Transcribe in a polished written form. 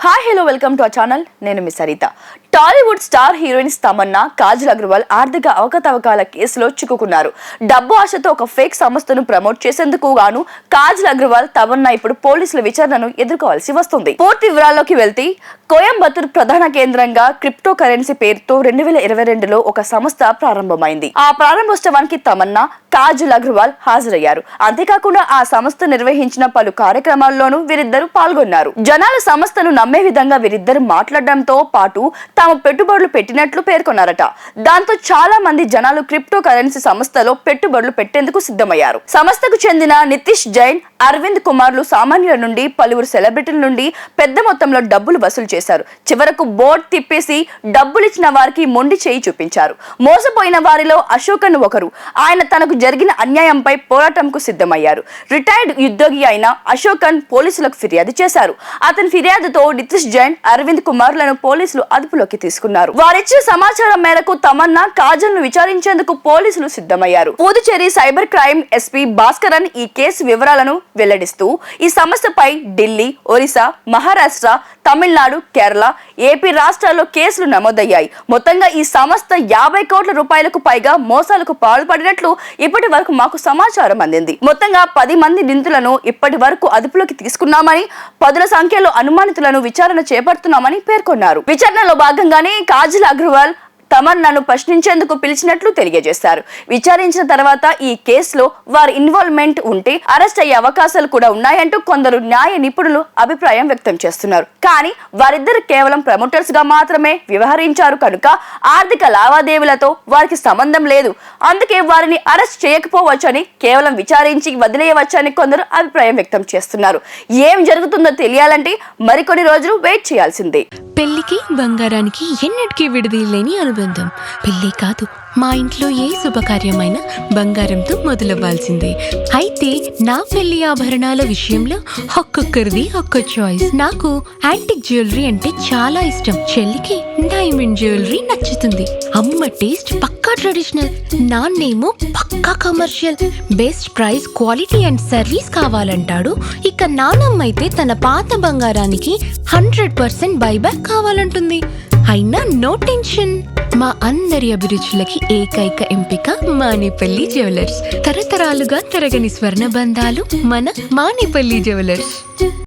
Hi hello welcome to our channel. నేను miss Sarita. Tollywood star heroines Tamannaah, Kajal Aggarwal ఆర్థిక అవకతవకాల కేసులో చిక్కుకున్నారు. డబ్బు ఆశతో ఒక ఫేక్ సంస్థను ప్రమోట్ చేసేందుకు గాను కాజల్ అగర్వాల్, తమన్నా ఇప్పుడు పోలీసుల విచారణను ఎదుర్కోవాల్సి వస్తుంది. పూర్తి వివరాల్లోకి వెళ్తే కోయంబత్తూర్ ప్రధాన కేంద్రంగా క్రిప్టో కరెన్సీ పేరుతో 2022లో ఒక సంస్థ ప్రారంభమైంది. ఆ ప్రారంభోత్సవానికి తమన్నా, కాజల్ అగర్వాల్ హాజరయ్యారు. అంతేకాకుండా ఆ సంస్థ నిర్వహించిన పలు కార్యక్రమాల్లోనూ వీరిద్దరూ పాల్గొన్నారు. జనాల సంస్థను నమ్మే విధంగా వీరిద్దరు మాట్లాడడంతో పాటు తాము పెట్టుబడులు పెట్టినట్లు పేర్కొన్నారట. దాంతో చాలా మంది జనాలు క్రిప్టో కరెన్సీ సంస్థలో పెట్టుబడులు పెట్టేందుకు సిద్ధమయ్యారు. సంస్థకు చెందిన నితీష్ జైన్, అరవింద్ కుమార్లు సామాన్యుల నుండి, పలువురు సెలబ్రిటీల నుండి పెద్ద మొత్తంలో డబ్బులు వసూలు చేశారు. చివరకు బోర్డు తిప్పేసి డబ్బులిచ్చిన వారికి మొండి చేయి చూపించారు. మోసపోయిన వారిలో అశోకన్ ఒకరు. ఆయన తనకు జరిగిన అన్యాయంపై పోరాటంకు సిద్ధమయ్యారు. రిటైర్డ్ ఉద్యోగి అయిన అశోకన్ పోలీసులకు ఫిర్యాదు చేశారు. అతని ఫిర్యాదుతో నితీష్ జైన్, అరవింద్ కుమార్లను పోలీసులు అదుపులోకి తీసుకున్నారు. వారిచ్చిన సమాచారం మేరకు తమన్నా, కాజల్ ను విచారించేందుకు పోలీసులు సిద్ధమయ్యారు. Puducherry cyber crime SP Bhaskaran ఈ కేసు వివరాలను వెల్లడిస్తూ ఈ సంస్థపై ఢిల్లీ, ఒరిస్సా, మహారాష్ట్ర, తమిళనాడు, కేరళ, ఏపీ రాష్ట్రాల్లో కేసులు నమోదయ్యాయి. మొత్తంగా ఈ సంస్థ 50 కోట్ల రూపాయలకు పైగా మోసాలకు పాల్పడినట్లు ఇప్పటి వరకు మాకు సమాచారం అందింది. మొత్తంగా 10 మంది నిందితులను ఇప్పటి వరకు అదుపులోకి తీసుకున్నామని, 10ల సంఖ్యలో అనుమానితులను విచారణ చేపడుతున్నామని పేర్కొన్నారు. విచారణలో భాగంగానే కాజల్ అగర్వాల్ తమన్నాను ప్రశ్నించేందుకు పిలిచినట్లు తెలియజేశారు. విచారించిన తర్వాత ఈ కేసులో వారి ఇన్వాల్వ్మెంట్ ఉంటే అరెస్ట్ అయ్యే అవకాశాలు కూడా ఉన్నాయంటూ కొందరు న్యాయ నిపుణులు అభిప్రాయం వ్యక్తం చేస్తున్నారు. కానీ వారిద్దరు కేవలం ప్రమోటర్స్ గా మాత్రమే వ్యవహరించారు కనుక ఆర్థిక లావాదేవీలతో వారికి సంబంధం లేదు. అందుకే వారిని అరెస్ట్ చేయకపోవచ్చని, కేవలం విచారించి వదిలేయవచ్చని కొందరు అభిప్రాయం వ్యక్తం చేస్తున్నారు. ఏం జరుగుతుందో తెలియాలంటే మరికొన్ని రోజులు వెయిట్ చేయాల్సిందే. పెళ్లికి బంగారానికి ఎన్నటికీ విడదీయలేని అనుబంధం. పెళ్లి కాదు, మా ఇంట్లో ఏ శుభకార్యమైన బంగారంతో మొదలవ్వాల్సిందే. అయితే నా పెళ్లి ఆభరణాల విషయంలో ఒక్కొక్కరిది ఒక్క చాయిస్. నాకు యాంటిక్ జ్యువెలరీ అంటే చాలా ఇష్టం. చెల్లికి డైమండ్ జ్యువెలరీ నచ్చుతుంది. అమ్మ టేస్ట్ పక్కా ట్రెడిషనల్, నాన్నేమో పక్కా commercial. Best price, quality and service కావాలంటాడు. ఇక నానమ్మ అయితే తన పాత బంగారానికి 100% బైబ్యాక్ కావాలంటుంది. అయినా నో టెన్షన్, మా అందరి అభిరుచులకి ఏకైక ఎంపిక మానేపల్లి జ్యువెలర్స్. తరతరాలుగా తరగని స్వర్ణ బంధాలు మన మానేపల్లి జ్యువెలర్స్.